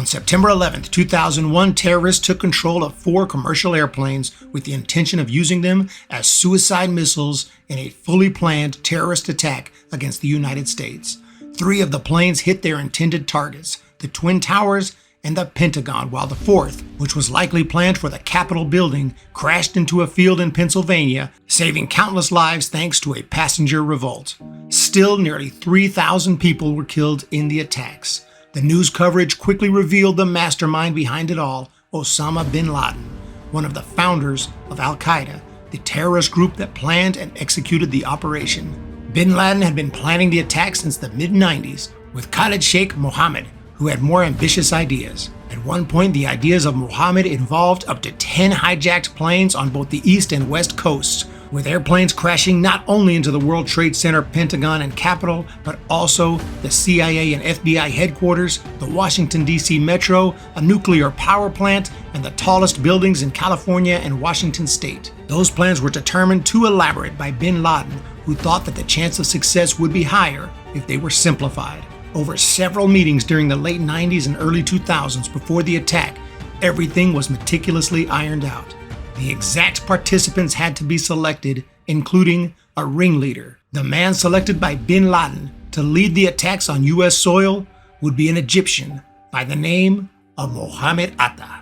On September 11, 2001, terrorists took control of 4 commercial airplanes with the intention of using them as suicide missiles in a fully planned terrorist attack against the United States. 3 of the planes hit their intended targets, the Twin Towers and the Pentagon, while the 4th, which was likely planned for the Capitol building, crashed into a field in Pennsylvania, saving countless lives thanks to a passenger revolt. Still, nearly 3,000 people were killed in the attacks. The news coverage quickly revealed the mastermind behind it all, Osama bin Laden, one of the founders of al-Qaeda, the terrorist group that planned and executed the operation. Bin Laden had been planning the attack since the mid-90s, with Khalid Sheikh Mohammed, who had more ambitious ideas. At one point, the ideas of Mohammed involved up to 10 hijacked planes on both the east and west coasts, with airplanes crashing not only into the World Trade Center, Pentagon, and Capitol, but also the CIA and FBI headquarters, the Washington, D.C. Metro, a nuclear power plant, and the tallest buildings in California and Washington State. Those plans were determined too elaborate by bin Laden, who thought that the chance of success would be higher if they were simplified. Over several meetings during the late 90s and early 2000s before the attack, everything was meticulously ironed out. The exact participants had to be selected, including a ringleader. The man selected by bin Laden to lead the attacks on U.S. soil would be an Egyptian by the name of Mohamed Atta.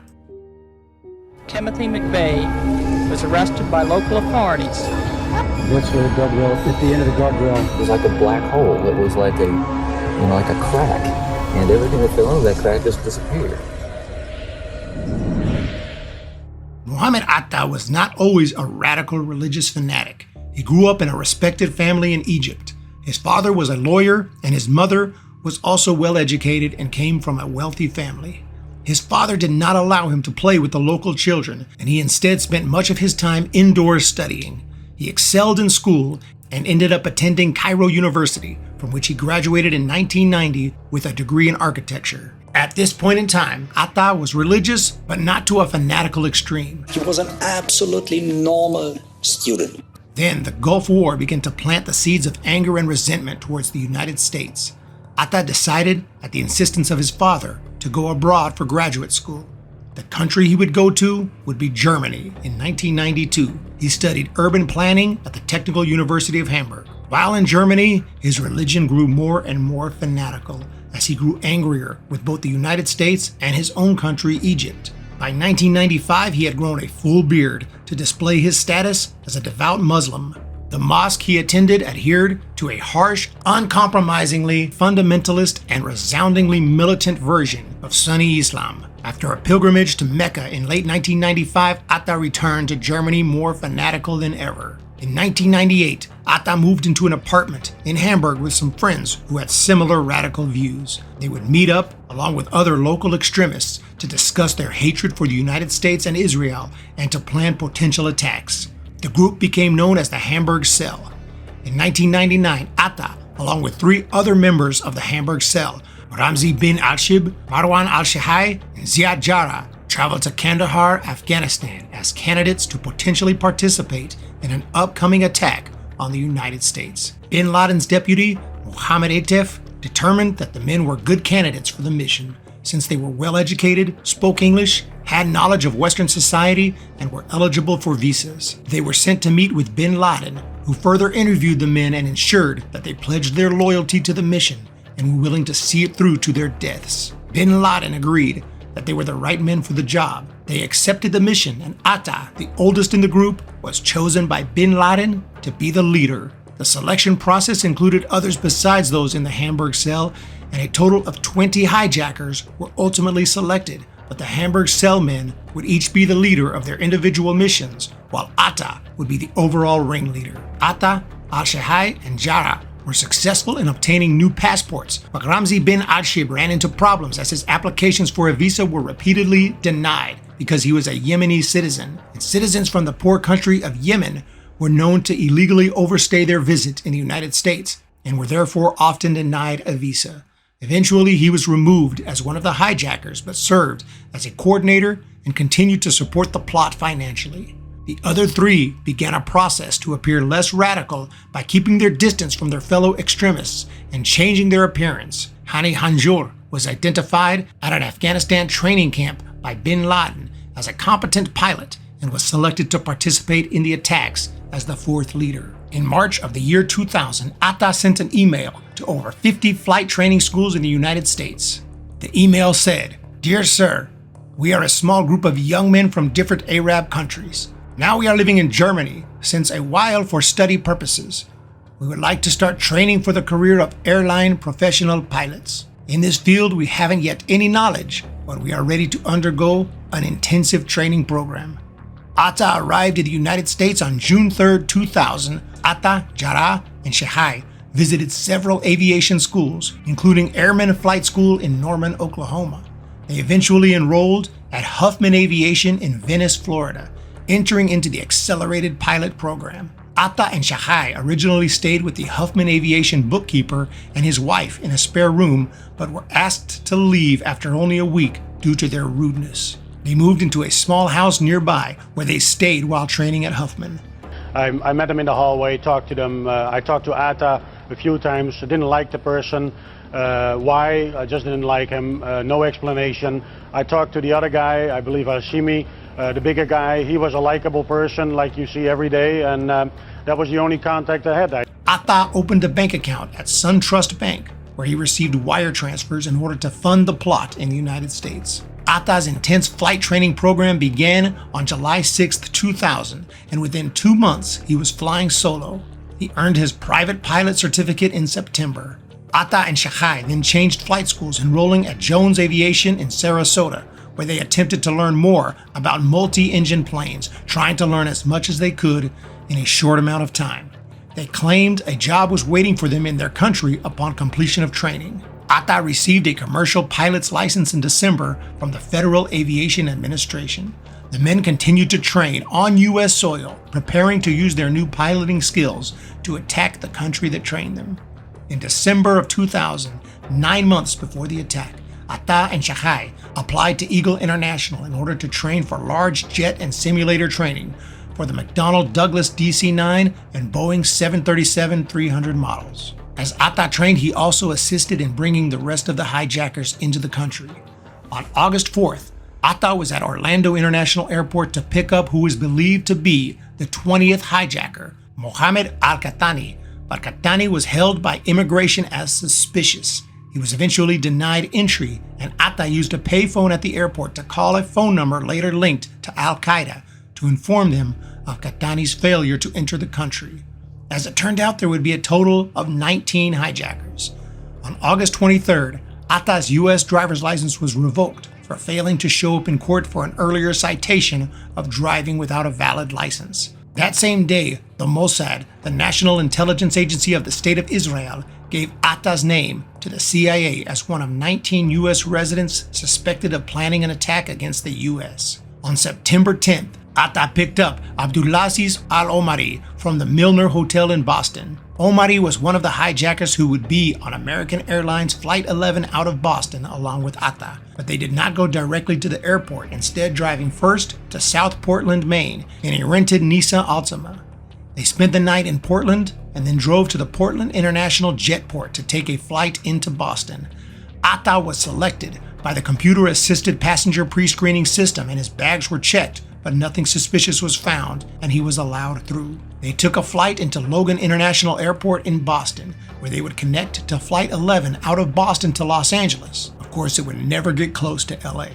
Timothy McVeigh was arrested by local authorities. What's the guardrail? At the end of the guardrail, it was like a black hole. It was like like a crack, and everything that fell into that crack just disappeared. Mohamed Atta was not always a radical religious fanatic. He grew up in a respected family in Egypt. His father was a lawyer, and his mother was also well educated and came from a wealthy family. His father did not allow him to play with the local children, and he instead spent much of his time indoors studying. He excelled in school and ended up attending Cairo University, from which he graduated in 1990 with a degree in architecture. At this point in time, Atta was religious, but not to a fanatical extreme. He was an absolutely normal student. Then the Gulf War began to plant the seeds of anger and resentment towards the United States. Atta decided, at the insistence of his father, to go abroad for graduate school. The country he would go to would be Germany in 1992. He studied urban planning at the Technical University of Hamburg. While in Germany, his religion grew more and more fanatical as he grew angrier with both the United States and his own country, Egypt. By 1995, he had grown a full beard to display his status as a devout Muslim. The mosque he attended adhered to a harsh, uncompromisingly fundamentalist and resoundingly militant version of Sunni Islam. After a pilgrimage to Mecca in late 1995, Atta returned to Germany more fanatical than ever. In 1998, Atta moved into an apartment in Hamburg with some friends who had similar radical views. They would meet up, along with other local extremists, to discuss their hatred for the United States and Israel and to plan potential attacks. The group became known as the Hamburg Cell. In 1999, Atta, along with 3 other members of the Hamburg Cell, Ramzi bin al-Shibh, Marwan al-Shehhi, and Ziad Jarrah, traveled to Kandahar, Afghanistan as candidates to potentially participate in an upcoming attack on the United States. Bin Laden's deputy, Mohamed Atta, determined that the men were good candidates for the mission since they were well educated, spoke English, had knowledge of Western society, and were eligible for visas. They were sent to meet with bin Laden, who further interviewed the men and ensured that they pledged their loyalty to the mission and were willing to see it through to their deaths. Bin Laden agreed that they were the right men for the job. They accepted the mission, and Atta, the oldest in the group, was chosen by bin Laden to be the leader. The selection process included others besides those in the Hamburg Cell, and a total of 20 hijackers were ultimately selected, but the Hamburg Cell men would each be the leader of their individual missions, while Atta would be the overall ringleader. Atta, al-Shehhi, and Jarrah were successful in obtaining new passports, but Ramzi bin al-Shibh ran into problems as his applications for a visa were repeatedly denied because he was a Yemeni citizen, and citizens from the poor country of Yemen were known to illegally overstay their visit in the United States and were therefore often denied a visa. Eventually, he was removed as one of the hijackers, but served as a coordinator and continued to support the plot financially. The other 3 began a process to appear less radical by keeping their distance from their fellow extremists and changing their appearance. Hani Hanjour, was identified at an Afghanistan training camp by bin Laden as a competent pilot and was selected to participate in the attacks as the fourth leader. In March of the year 2000, Atta sent an email to over 50 flight training schools in the United States. The email said, "Dear Sir, we are a small group of young men from different Arab countries. Now we are living in Germany since a while for study purposes. We would like to start training for the career of airline professional pilots. In this field, we haven't yet any knowledge, but we are ready to undergo an intensive training program." Atta arrived in the United States on June 3, 2000. Atta, Jarrah, and Sheikh visited several aviation schools, including Airman Flight School in Norman, Oklahoma. They eventually enrolled at Huffman Aviation in Venice, Florida, entering into the accelerated pilot program. Atta and Sheikh originally stayed with the Huffman Aviation bookkeeper and his wife in a spare room, but were asked to leave after only a week due to their rudeness. They moved into a small house nearby where they stayed while training at Huffman. I met them in the hallway, talked to them. I talked to Atta a few times. I didn't like the person. Why? I just didn't like him. No explanation. I talked to the other guy, I believe al-Shibh, the bigger guy. He was a likable person like you see every day, and that was the only contact I had. Atta opened a bank account at SunTrust Bank, where he received wire transfers in order to fund the plot in the United States. Atta's intense flight training program began on July 6, 2000, and within 2 months, he was flying solo. He earned his private pilot certificate in September. Atta and Sheikh then changed flight schools, enrolling at Jones Aviation in Sarasota, where they attempted to learn more about multi-engine planes, trying to learn as much as they could in a short amount of time. They claimed a job was waiting for them in their country upon completion of training. Atta received a commercial pilot's license in December from the Federal Aviation Administration. The men continued to train on U.S. soil, preparing to use their new piloting skills to attack the country that trained them. In December of 2000, 9 months before the attack, Atta and Sheikh applied to Eagle International in order to train for large jet and simulator training for the McDonnell Douglas DC-9 and Boeing 737-300 models. As Atta trained, he also assisted in bringing the rest of the hijackers into the country. On August 4th, Atta was at Orlando International Airport to pick up who is believed to be the 20th hijacker, Mohamed al-Qahtani, but Qahtani was held by immigration as suspicious. He was eventually denied entry, and Atta used a payphone at the airport to call a phone number later linked to al-Qaeda to inform them of Qahtani's failure to enter the country. As it turned out, there would be a total of 19 hijackers. On August 23rd, Atta's U.S. driver's license was revoked for failing to show up in court for an earlier citation of driving without a valid license. That same day, the Mossad, the National Intelligence Agency of the State of Israel, gave Atta's name to the CIA as one of 19 U.S. residents suspected of planning an attack against the U.S. On September 10th, Atta picked up Abdulaziz al-Omari from the Milner Hotel in Boston. Omari was one of the hijackers who would be on American Airlines Flight 11 out of Boston along with Atta, but they did not go directly to the airport, instead driving first to South Portland, Maine in a rented Nissan Altima. They spent the night in Portland and then drove to the Portland International Jetport to take a flight into Boston. Atta was selected by the computer-assisted passenger pre-screening system and his bags were checked, but nothing suspicious was found, and he was allowed through. They took a flight into Logan International Airport in Boston, where they would connect to Flight 11 out of Boston to Los Angeles. Of course, it would never get close to LA.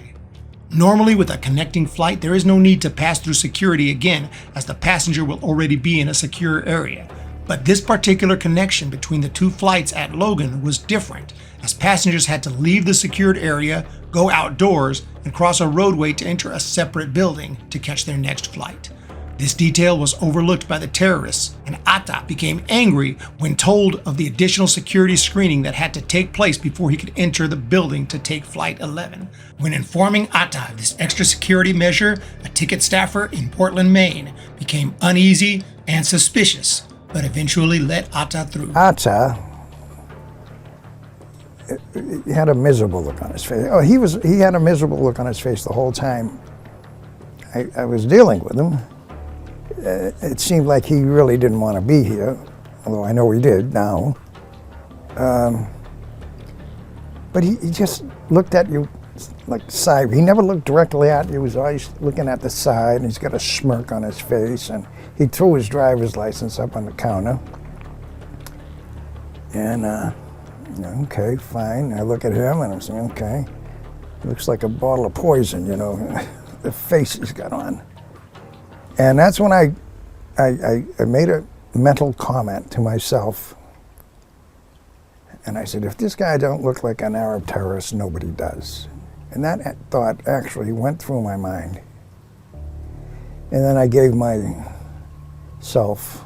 Normally, with a connecting flight, there is no need to pass through security again, as the passenger will already be in a secure area. But this particular connection between the two flights at Logan was different, as passengers had to leave the secured area, go outdoors, and cross a roadway to enter a separate building to catch their next flight. This detail was overlooked by the terrorists, and Atta became angry when told of the additional security screening that had to take place before he could enter the building to take Flight 11. When informing Atta of this extra security measure, a ticket staffer in Portland, Maine, became uneasy and suspicious, but eventually let Atta through. Atta he had a miserable look on his face. Oh, he had a miserable look on his face the whole time I was dealing with him. It seemed like he really didn't want to be here, although I know he did now. But he just looked at you like side. He never looked directly at you. He was always looking at the side, and he's got a smirk on his face. And he threw his driver's license up on the counter. And, okay, fine. I look at him, and I'm saying, okay. Looks like a bottle of poison, you know, the face he's got on. And that's when I made a mental comment to myself. And I said, if this guy don't look like an Arab terrorist, nobody does. And that thought actually went through my mind. And then I gave myself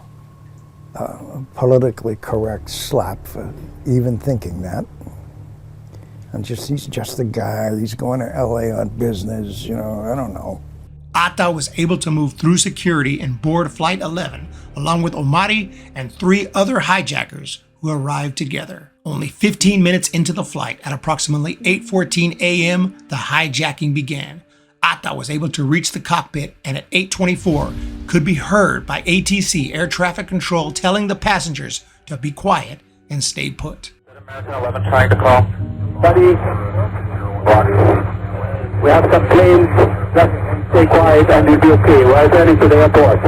a politically correct slap for even thinking that. And he's just a guy, he's going to LA on business, you know, I don't know. Atta was able to move through security and board Flight 11, along with Omari and 3 other hijackers who arrived together. Only 15 minutes into the flight, at approximately 8:14 a.m., the hijacking began. Atta was able to reach the cockpit, and at 8:24 could be heard by ATC air traffic control telling the passengers to be quiet and stay put. American 11 trying to call. Buddy, we have some planes. Just stay quiet and you'll be okay. We're heading to the airport.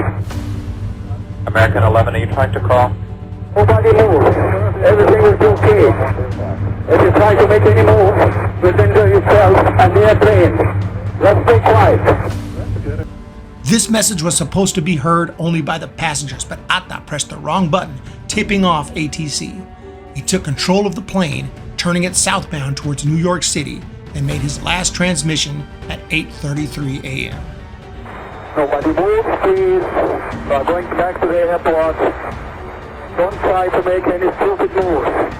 American 11, are you trying to call? Nobody move. Everything will be okay. If you try to make any move, you'll injure yourself and the airplane. Just stay quiet. This message was supposed to be heard only by the passengers, but Atta pressed the wrong button, tipping off ATC. He took control of the plane, turning it southbound towards New York City, and made his last transmission at 8:33 a.m. Nobody move, please. We're going back to the airport. Don't try to make any stupid moves.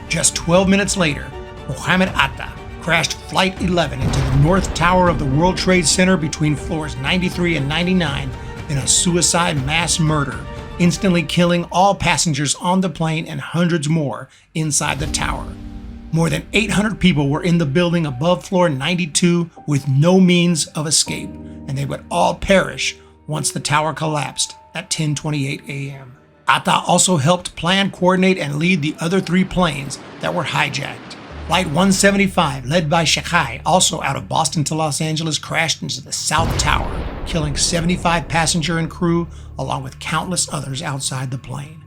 Just 12 minutes later, Mohamed Atta crashed Flight 11 into the North Tower of the World Trade Center between floors 93 and 99 in a suicide mass murder, instantly killing all passengers on the plane and hundreds more inside the tower. More than 800 people were in the building above floor 92 with no means of escape, and they would all perish once the tower collapsed at 10:28 a.m. Atta also helped plan, coordinate, and lead the other 3 planes that were hijacked. Flight 175, led by Sheikh, also out of Boston to Los Angeles, crashed into the South Tower, killing 75 passengers and crew, along with countless others outside the plane.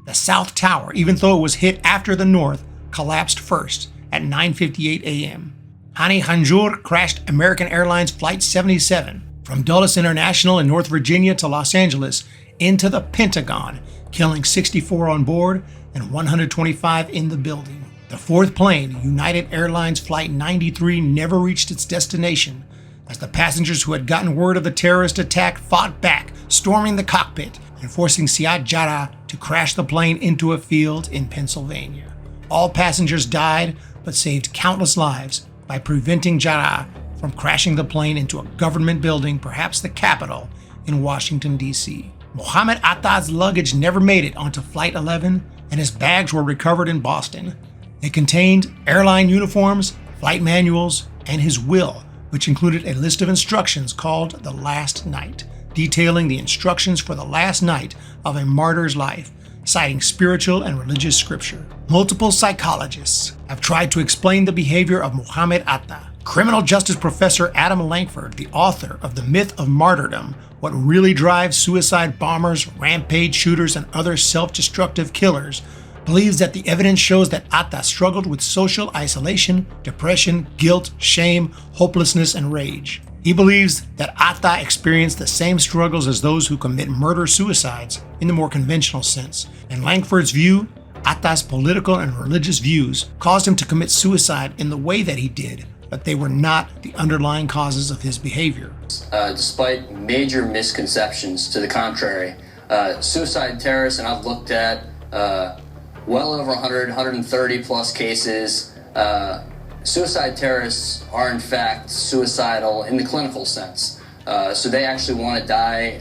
The South Tower, even though it was hit after the North, collapsed first at 9:58 a.m. Hani Hanjour crashed American Airlines Flight 77 from Dulles International in North Virginia to Los Angeles into the Pentagon, killing 64 on board and 125 in the building. The 4th plane, United Airlines Flight 93, never reached its destination as the passengers who had gotten word of the terrorist attack fought back, storming the cockpit and forcing Ziad Jarrah to crash the plane into a field in Pennsylvania. All passengers died, but saved countless lives by preventing Jarrah from crashing the plane into a government building, perhaps the Capitol, in Washington, D.C. Mohamed Atta's luggage never made it onto Flight 11, and his bags were recovered in Boston. They contained airline uniforms, flight manuals, and his will, which included a list of instructions called The Last Night, detailing the instructions for the last night of a martyr's life, citing spiritual and religious scripture. Multiple psychologists have tried to explain the behavior of Mohamed Atta. Criminal justice professor Adam Lankford, the author of The Myth of Martyrdom, What Really Drives Suicide Bombers, Rampage Shooters, and Other Self-Destructive Killers, believes that the evidence shows that Atta struggled with social isolation, depression, guilt, shame, hopelessness, and rage. He believes that Atta experienced the same struggles as those who commit murder-suicides in the more conventional sense. In Lankford's view, Atta's political and religious views caused him to commit suicide in the way that he did, but they were not the underlying causes of his behavior. Despite major misconceptions to the contrary, suicide terrorists, and I've looked at well over 100, 130 plus cases, suicide terrorists are in fact suicidal in the clinical sense. So they actually want to die,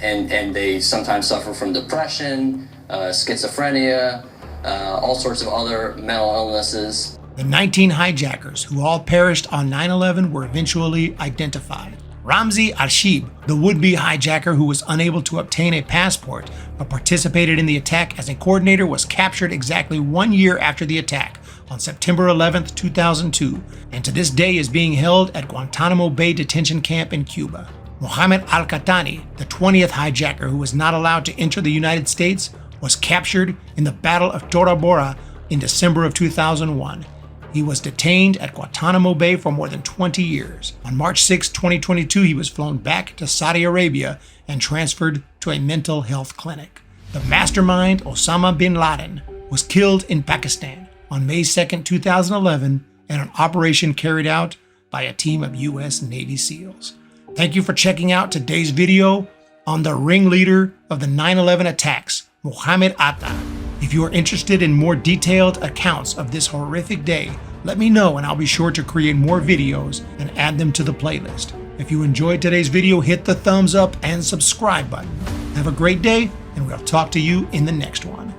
and they sometimes suffer from depression, schizophrenia, all sorts of other mental illnesses. The 19 hijackers who all perished on 9/11 were eventually identified. Ramzi, al-Shibh, the would-be hijacker who was unable to obtain a passport but participated in the attack as a coordinator, was captured exactly 1 year after the attack, on September 11, 2002, and to this day is being held at Guantanamo Bay Detention Camp in Cuba. Mohamed al-Qahtani, the 20th hijacker who was not allowed to enter the United States, was captured in the Battle of Tora Bora in December of 2001. He was detained at Guantanamo Bay for more than 20 years. On March 6, 2022, he was flown back to Saudi Arabia and transferred to a mental health clinic. The mastermind, Osama bin Laden, was killed in Pakistan on May 2, 2011, in an operation carried out by a team of U.S. Navy SEALs. Thank you for checking out today's video on the ringleader of the 9/11 attacks, Mohamed Atta. If you are interested in more detailed accounts of this horrific day, let me know and I'll be sure to create more videos and add them to the playlist. If you enjoyed today's video, hit the thumbs up and subscribe button. Have a great day, and we'll talk to you in the next one.